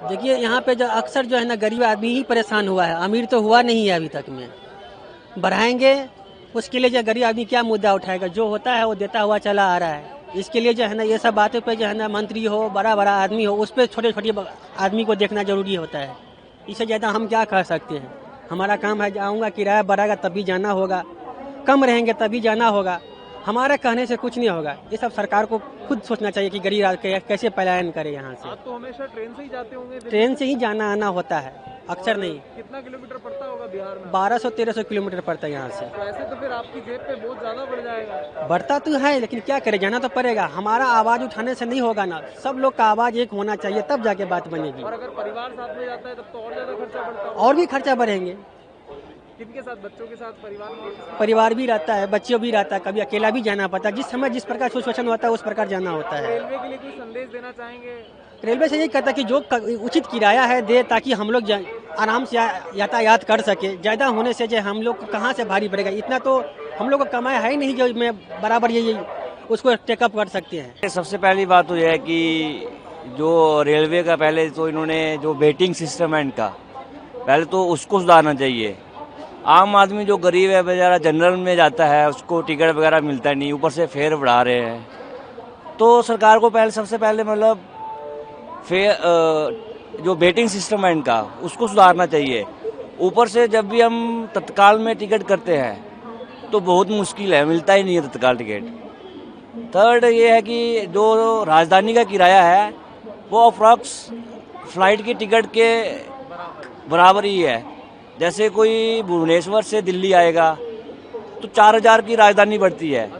देखिए यहाँ पे जो अक्सर जो है ना गरीब आदमी ही परेशान हुआ है, अमीर तो हुआ नहीं है अभी तक में। बढ़ाएंगे उसके लिए जो गरीब आदमी क्या मुद्दा उठाएगा, जो होता है वो देता हुआ चला आ रहा है। इसके लिए जो है ना ये सब बातों पे जो है ना मंत्री हो, बड़ा बड़ा आदमी हो, उस पर छोटे छोटे आदमी को देखना जरूरी होता है। इससे ज़्यादा हम क्या कर सकते हैं। हमारा काम है, जाऊँगा किराया बढ़ाएगा तभी जाना होगा, कम रहेंगे तभी जाना होगा। हमारे कहने से कुछ नहीं होगा। ये सब सरकार को खुद सोचना चाहिए कि गरीब कैसे पलायन करे यहाँ से। आप तो हमेशा ट्रेन से ही जाते होंगे? ट्रेन से ही जाना आना होता है, अक्सर नहीं। कितना किलोमीटर पड़ता होगा बिहार में? 1200-1300 किलोमीटर पड़ता है यहाँ से। तो ऐसे तो फिर आपकी जेब पे बहुत ज्यादा बढ़ जाएगा। बढ़ता तो है लेकिन क्या करें, जाना तो पड़ेगा। हमारा आवाज़ उठाने से नहीं होगा ना, सब लोग का आवाज़ एक होना चाहिए तब जाके बात बनेगी। और अगर परिवार साथ में जाता है तब तो और ज्यादा खर्चा बढ़ता होगा। और भी खर्चा बढ़ेंगे। किनके साथ? बच्चों के साथ? परिवार में? परिवार भी रहता है, बच्चों भी रहता है, कभी अकेला भी जाना पड़ता है। जिस समय जिस प्रकार सिचुएशन होता है उस प्रकार जाना होता है। रेलवे के लिए कोई संदेश देना चाहेंगे? रेलवे से यही कहता है कि जो उचित किराया है दे, ताकि हम लोग आराम से यातायात कर सके। ज़्यादा होने से जो हम लोग को कहाँ से भारी पड़ेगा, इतना तो हम लोग को कमाया है ही नहीं जो मैं बराबर ये उसको टेकअप कर सकते हैं। सबसे पहली बात तो यह है कि जो रेलवे का पहले तो इन्होंने जो वेटिंग सिस्टम है इनका, पहले तो उसको सुधारना चाहिए। आम आदमी जो गरीब है बेचारा जनरल में जाता है, उसको टिकट वगैरह मिलता नहीं, ऊपर से फेयर बढ़ा रहे हैं। तो सरकार को पहले सबसे पहले मतलब जो वेटिंग सिस्टम है इनका उसको सुधारना चाहिए। ऊपर से जब भी हम तत्काल में टिकट करते हैं तो बहुत मुश्किल है, मिलता ही नहीं है तत्काल टिकट। थर्ड ये है कि जो राजधानी का किराया है वो अप्रॉक्स फ्लाइट की टिकट के बराबर ही है। जैसे कोई भुवनेश्वर से दिल्ली आएगा तो 4000 की राजधानी पड़ती है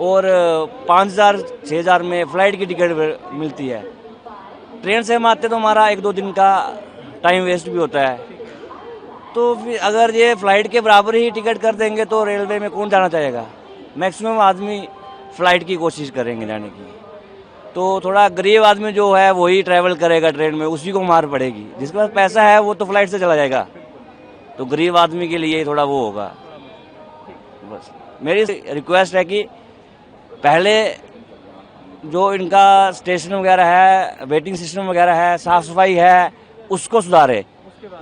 और 5000-6000 में फ्लाइट की टिकट मिलती है। ट्रेन से हम आते तो हमारा 1-2 दिन का टाइम वेस्ट भी होता है। तो फिर अगर ये फ्लाइट के बराबर ही टिकट कर देंगे तो रेलवे में कौन जाना चाहेगा? मैक्सिमम आदमी फ्लाइट की कोशिश करेंगे जाने की। तो थोड़ा गरीब आदमी जो है वही ट्रैवल करेगा ट्रेन में, उसी को मार पड़ेगी। जिसके पास पैसा है वो तो फ्लाइट से चला जाएगा, तो गरीब आदमी के लिए थोड़ा वो होगा। बस मेरी रिक्वेस्ट है कि पहले जो इनका स्टेशन वगैरह है, वेटिंग सिस्टम वगैरह है, साफ सफाई है, उसको सुधारे।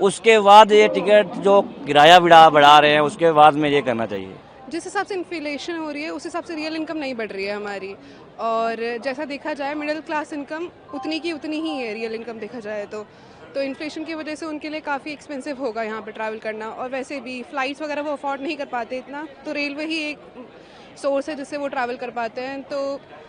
उसके बाद ये टिकट जो किराया बढ़ा रहे हैं उसके बाद में ये करना चाहिए। जिस हिसाब से इन्फ्लेशन हो रही है उस हिसाब से रियल इनकम नहीं बढ़ रही है हमारी। और जैसा देखा जाए मिडिल क्लास इनकम उतनी की उतनी ही है रियल इनकम देखा जाए तो इन्फ्लेशन की वजह से उनके लिए काफ़ी एक्सपेंसिव होगा यहाँ पे ट्रैवल करना। और वैसे भी फ़्लाइट्स वगैरह वो अफोर्ड नहीं कर पाते इतना, तो रेलवे ही एक सोर्स है जिससे वो ट्रैवल कर पाते हैं। तो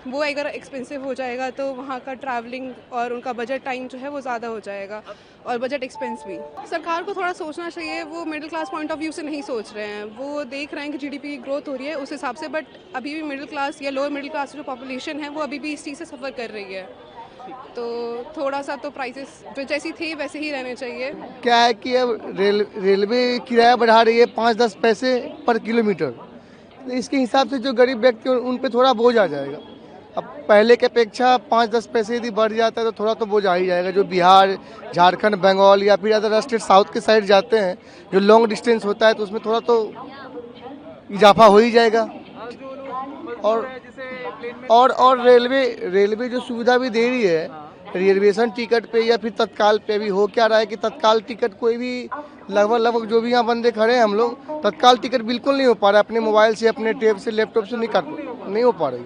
वो अगर एक्सपेंसिव हो जाएगा तो वहाँ का ट्रैवलिंग और उनका बजट टाइम जो है वो ज़्यादा हो जाएगा और बजट एक्सपेंस भी। सरकार को थोड़ा सोचना चाहिए, वो middle class point of view से नहीं सोच रहे हैं। वो देख रहे हैं कि जीडीपी ग्रोथ हो रही है उस हिसाब से, बट अभी भी मिडिल क्लास या लोअर मिडिल क्लास जो पॉपुलेशन है वो अभी भी इस चीज़ से सफ़र कर रही है। तो थोड़ा सा तो प्राइसेस जो जैसी थी वैसे ही रहने चाहिए। क्या है कि अब रेलवे किराया बढ़ा रही है 5-10 पैसे पर किलोमीटर, तो इसके हिसाब से जो गरीब व्यक्ति उन पे थोड़ा बोझ आ जाएगा। अब पहले के अपेक्षा 5-10 पैसे यदि बढ़ जाता है तो थोड़ा तो बोझ आ ही जाएगा। जो बिहार, झारखंड, बंगाल या फिर अदर स्टेट साउथ के साइड जाते हैं, जो लॉन्ग डिस्टेंस होता है तो उसमें थोड़ा तो इजाफा हो ही जाएगा। और रेलवे जो सुविधा भी दे रही है रिजर्वेशन टिकट पे या फिर तत्काल पे, भी हो क्या रहा है कि तत्काल टिकट कोई भी लगभग जो भी यहाँ बंदे खड़े हैं हम लोग, तत्काल टिकट बिल्कुल नहीं हो पा रहा है। अपने मोबाइल से, अपने टैब से, लैपटॉप से नहीं हो पा रही।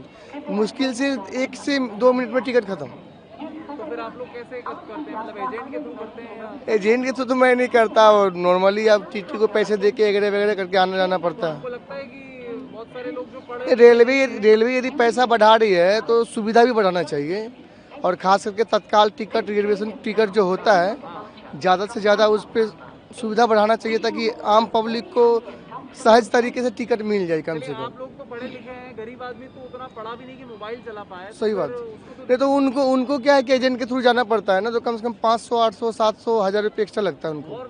मुश्किल से 1 से 2 मिनट में टिकट खत्म। तो फिर आप लोग कैसे करते हैं? मतलब एजेंट के थ्रू करते हैं या? एजेंट के थ्रू तो मैं नहीं करता, और नॉर्मली आप टीटी को पैसे दे के वगैरह करके आना जाना पड़ता है। आपको लगता है कि बहुत सारे लोग जो पढ़े रेलवे यदि पैसा बढ़ा रही है तो सुविधा भी बढ़ाना चाहिए, और खास करके तत्काल टिकट, रिजर्वेशन टिकट जो होता है ज़्यादा से ज़्यादा उस पर सुविधा बढ़ाना चाहिए ताकि आम पब्लिक को सहज तरीके से टिकट मिल जाए कम से कम। आप लोग तो पढ़े लिखे हैं, गरीब आदमी तो उतना पढ़ा भी नहीं कि मोबाइल चला पाए। सही बात। नहीं तो उनको क्या है कि एजेंट के थ्रू जाना पड़ता है ना, तो कम से कम 500, 800, 700, 1000 रुपये एक्स्ट्रा लगता है उनको।